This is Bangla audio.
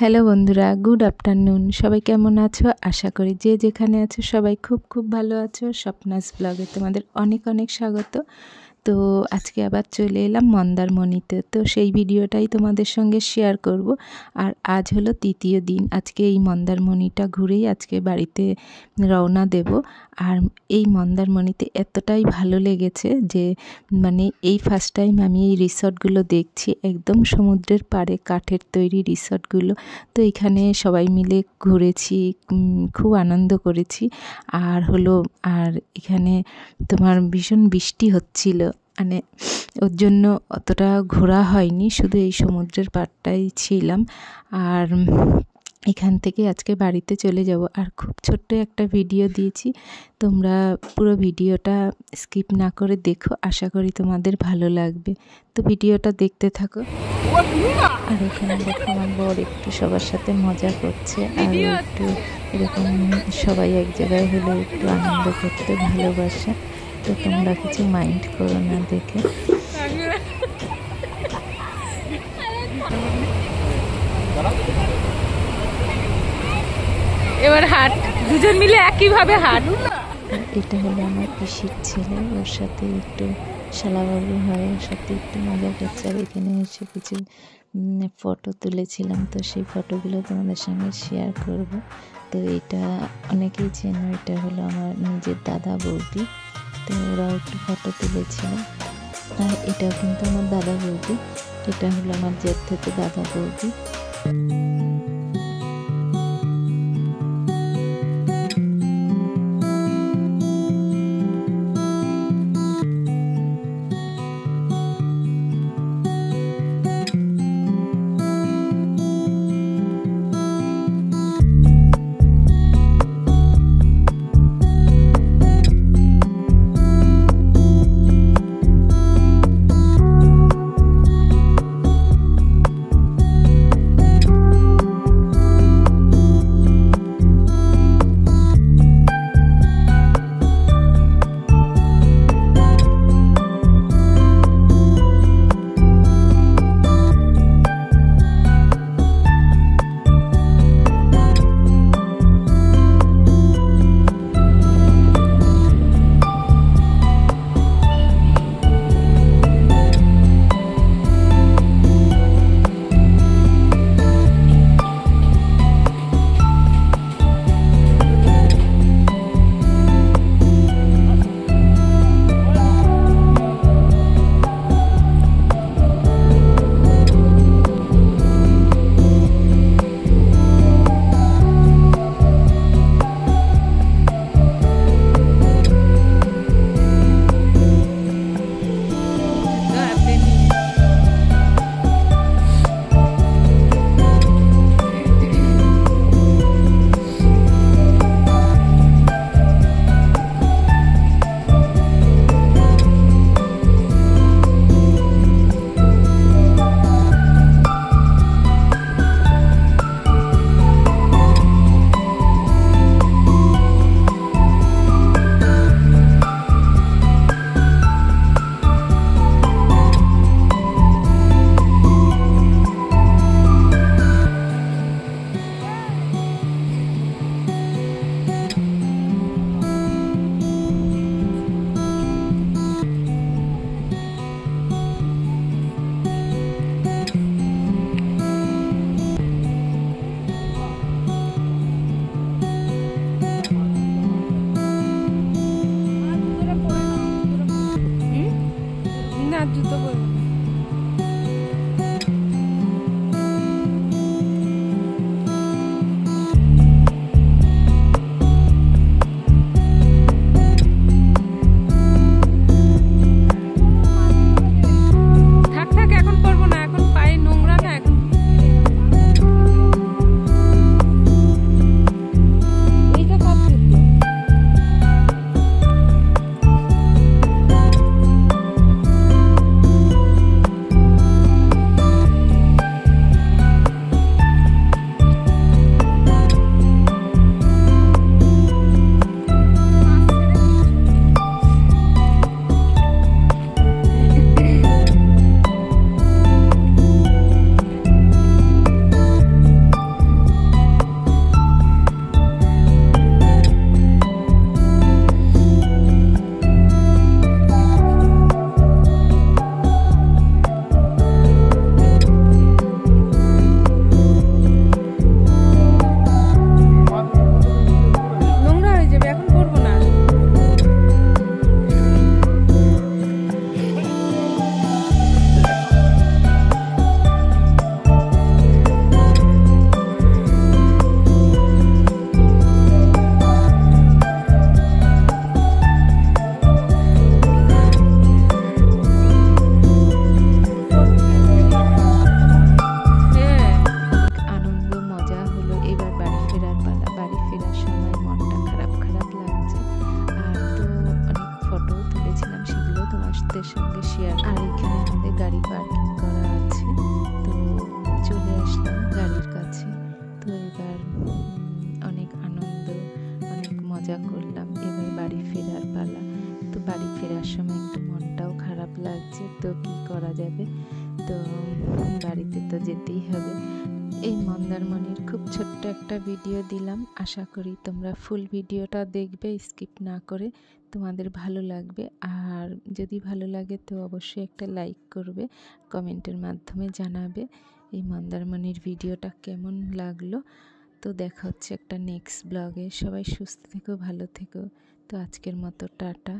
হ্যালো বন্ধুরা, গুড আফটারনুন। সবাই কেমন আছো? আশা করি যে যেখানে আছো সবাই খুব খুব ভালো আছো। স্বপ্নাস ব্লগে তোমাদের অনেক অনেক স্বাগত। তো আজকে আবার চলে এলাম মন্দারমণিতে। তো সেই ভিডিওটাই তোমাদের সঙ্গে শেয়ার করব। আর আজ হলো তৃতীয় দিন। আজকে এই মন্দারমণিটা ঘুরেই আজকে বাড়িতে রওনা দেব। আর এই মন্দারমণিতে এতটাই ভালো লেগেছে যে মানে এই ফার্স্ট টাইম আমি এই রিসর্টগুলো দেখছি, একদম সমুদ্রের পাড়ে কাঠের তৈরি রিসর্টগুলো। তো এখানে সবাই মিলে ঘুরেছি, খুব আনন্দ করেছি। আর এখানে তোমার ভীষণ বৃষ্টি হচ্ছিল, মানে ওর জন্য অতটা ঘোরা হয়নি, শুধু এই সমুদ্রের পাড়টাই ছিলাম। আর এখান থেকে আজকে বাড়িতে চলে যাব। আর খুব ছোট্ট একটা ভিডিও দিয়েছি, তোমরা পুরো ভিডিওটা স্কিপ না করে দেখো, আশা করি তোমাদের ভালো লাগবে। তো ভিডিওটা দেখতে থাকো। আর এখানে দেখো আমার বর একটু সবার সাথে মজা করছে, আর একটু এরকম সবাই এক জায়গায় হলে একটু আনন্দ করতে ভালোবাসে। তো তোমরা কিছু মাইন্ড করো না দেখে। এবার হাট, দুজন মিলে একইভাবে হাট। এটা হলো আমার পিসির ছেলে, ওর সাথে একটু শালাবাবু হয়, ওর সাথে একটু মজা করছে। আর এখানে এসে কিছু ফটো তুলেছিলাম, তো সেই ফটোগুলো তোমাদের সঙ্গে শেয়ার করব। তো এটা অনেকেই চেনো, এটা হলো আমার নিজের দাদা বৌদি। তো ওরাও একটু ফটো তুলেছিল। আর এটাও কিন্তু আমার দাদা বৌদি, এটা হলো আমার জ্যাঠতো দাদা বৌদি। মজা করলাম। এবার বাড়ি ফেরার পালা। তো বাড়ি ফেরার সময় একটু মনটাও খারাপ লাগছে, তো কি করা যাবে, তো বাড়িতে তো যেতেই হবে। এই মন্দারমণির খুব ছোট্ট একটা ভিডিও দিলাম, আশা করি তোমরা ফুল ভিডিওটা দেখবে স্কিপ না করে, তোমাদের ভালো লাগবে। আর যদি ভালো লাগে তো অবশ্যই একটা লাইক করবে, কমেন্টের মাধ্যমে জানাবে এই মন্দারমণির ভিডিওটা কেমন লাগলো। তো দেখা হচ্ছে একটা নেক্সট ব্লগে। সবাই সুস্থ থেকো, ভালো থেকো। তো আজকের মতো টাটা।